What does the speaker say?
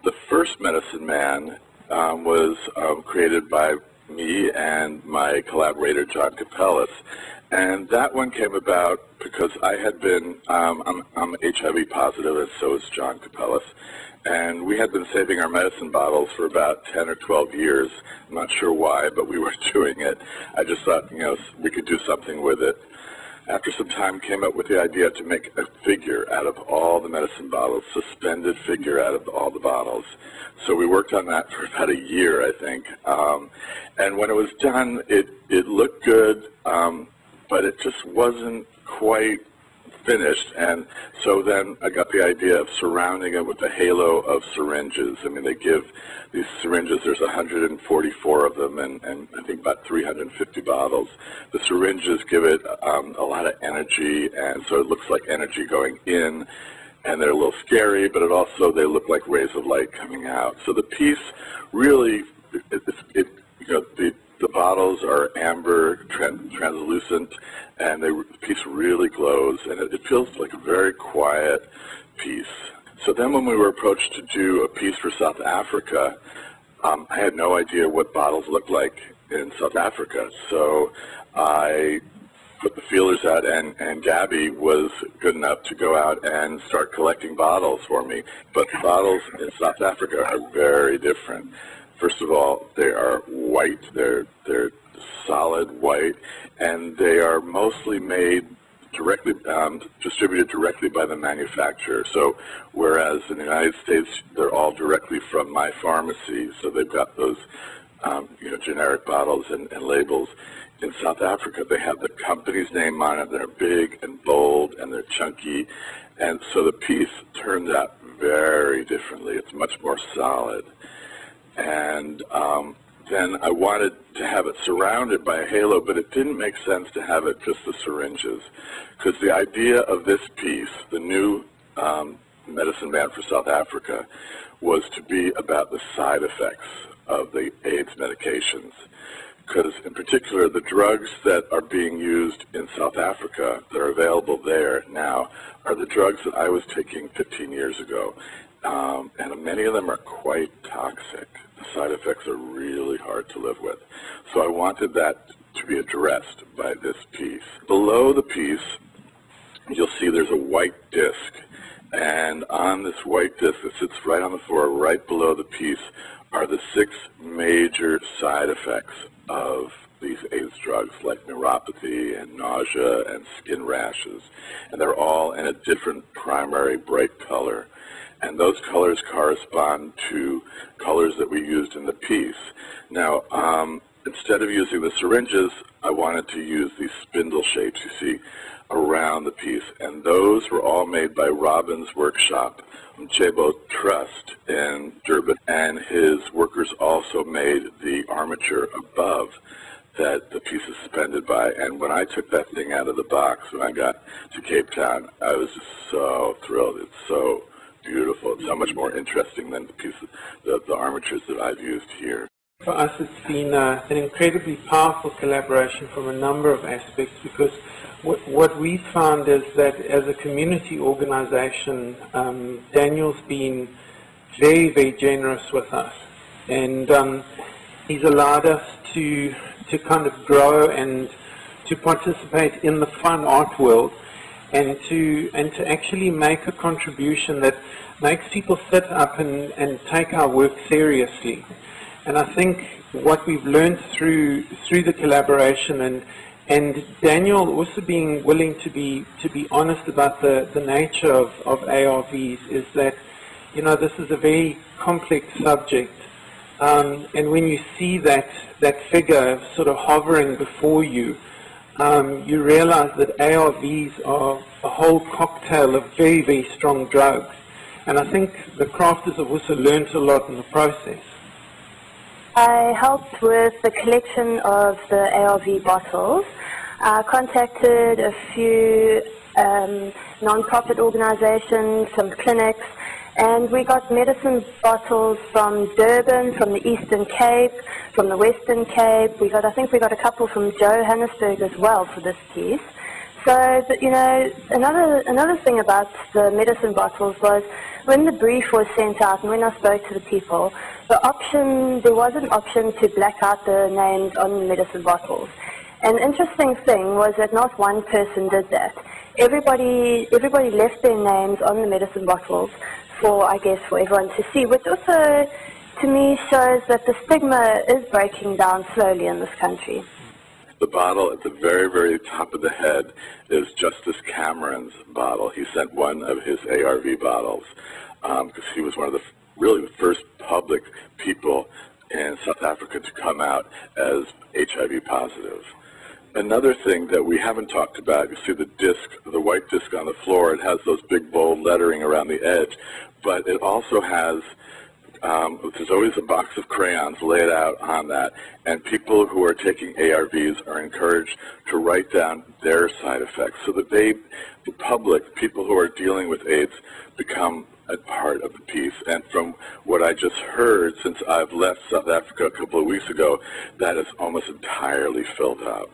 The first Medicine Man was created by me and my collaborator, John Capellas. And that one came about because I had been, I'm HIV positive, and so is John Capellas. And we had been saving our medicine bottles for about 10 or 12 years. I'm not sure why, but we were doing it. I just thought, we could do something with it. After some time, came up with the idea to make a figure out of all the medicine bottles, suspended figure out of all the bottles. So we worked on that for about a year, I think. And when it was done, it looked good, but it just wasn't quite finished. And so then I got the idea of surrounding it with a halo of syringes. I mean, they give these syringes, there's 144 of them, and I think about 350 bottles. The syringes give it a lot of energy, and so it looks like energy going in, and they're a little scary, but they look like rays of light coming out. So the piece really, the bottles are amber, translucent, and the piece really glows, and it feels like a very quiet piece. So then when we were approached to do a piece for South Africa, I had no idea what bottles looked like in South Africa. So I put the feelers out, and Gabby was good enough to go out and start collecting bottles for me. But bottles in South Africa are very different. First of all, they are white. They're solid white, and they are mostly made directly, distributed directly by the manufacturer. So whereas in the United States, they're all directly from my pharmacy, so they've got those generic bottles and labels. In South Africa, they have the company's name on it. They're big and bold, and they're chunky, and so the piece turns out very differently. It's much more solid. And then I wanted to have it surrounded by a halo, but it didn't make sense to have it just the syringes, because the idea of this piece, the new Medicine Man for South Africa, was to be about the side effects of the AIDS medications. Because in particular, the drugs that are being used in South Africa that are available there now are the drugs that I was taking 15 years ago. And many of them are quite toxic. The side effects are really hard to live with. So I wanted that to be addressed by this piece. Below the piece, you'll see there's a white disc. And on this white disc that sits right on the floor, right below the piece, are the 6 major side effects of these AIDS drugs, like neuropathy and nausea and skin rashes. And they're all in a different primary bright color. And those colors correspond to colors that we used in the piece. Now, instead of using the syringes, I wanted to use these spindle shapes you see around the piece. And those were all made by Robin's workshop, Umcebo Trust in Durban. And his workers also made the armature above that the piece is suspended by. And when I took that thing out of the box, when I got to Cape Town, I was just so thrilled. It's so beautiful. It's so much more interesting than the pieces, the armatures that I've used here. For us, it's been an incredibly powerful collaboration from a number of aspects, because what we found is that as a community organization, Daniel's been very, very generous with us, and he's allowed us to kind of grow and to participate in the fun art world, and to actually make a contribution that makes people sit up and take our work seriously. And I think what we've learned through the collaboration, and Daniel also being willing to be honest about the nature of ARVs, is that this is a very complex subject, and when you see that figure sort of hovering before you, you realize that ARVs are a whole cocktail of very, very strong drugs. And I think the crafters have also learned a lot in the process. I helped with the collection of the ARV bottles. I contacted a few non-profit organizations, some clinics, and we got medicine bottles from Durban, from the Eastern Cape, from the Western Cape. I think we got a couple from Johannesburg as well for this piece. So, but, you know, another thing about the medicine bottles was when the brief was sent out and when I spoke to the people, there was an option to black out the names on the medicine bottles. An interesting thing was that not one person did that. Everybody left their names on the medicine bottles for, I guess, for everyone to see, which also, to me, shows that the stigma is breaking down slowly in this country. The bottle at the very, very top of the head is Justice Cameron's bottle. He sent one of his ARV bottles because he was one of the really the first public people in South Africa to come out as HIV positive. Another thing that we haven't talked about, you see the disc, the white disc on the floor, it has those big bold lettering around the edge, but it also has there's always a box of crayons laid out on that, and people who are taking ARVs are encouraged to write down their side effects so that the public, people who are dealing with AIDS, become a part of the piece. And from what I just heard, since I've left South Africa a couple of weeks ago, that is almost entirely filled up.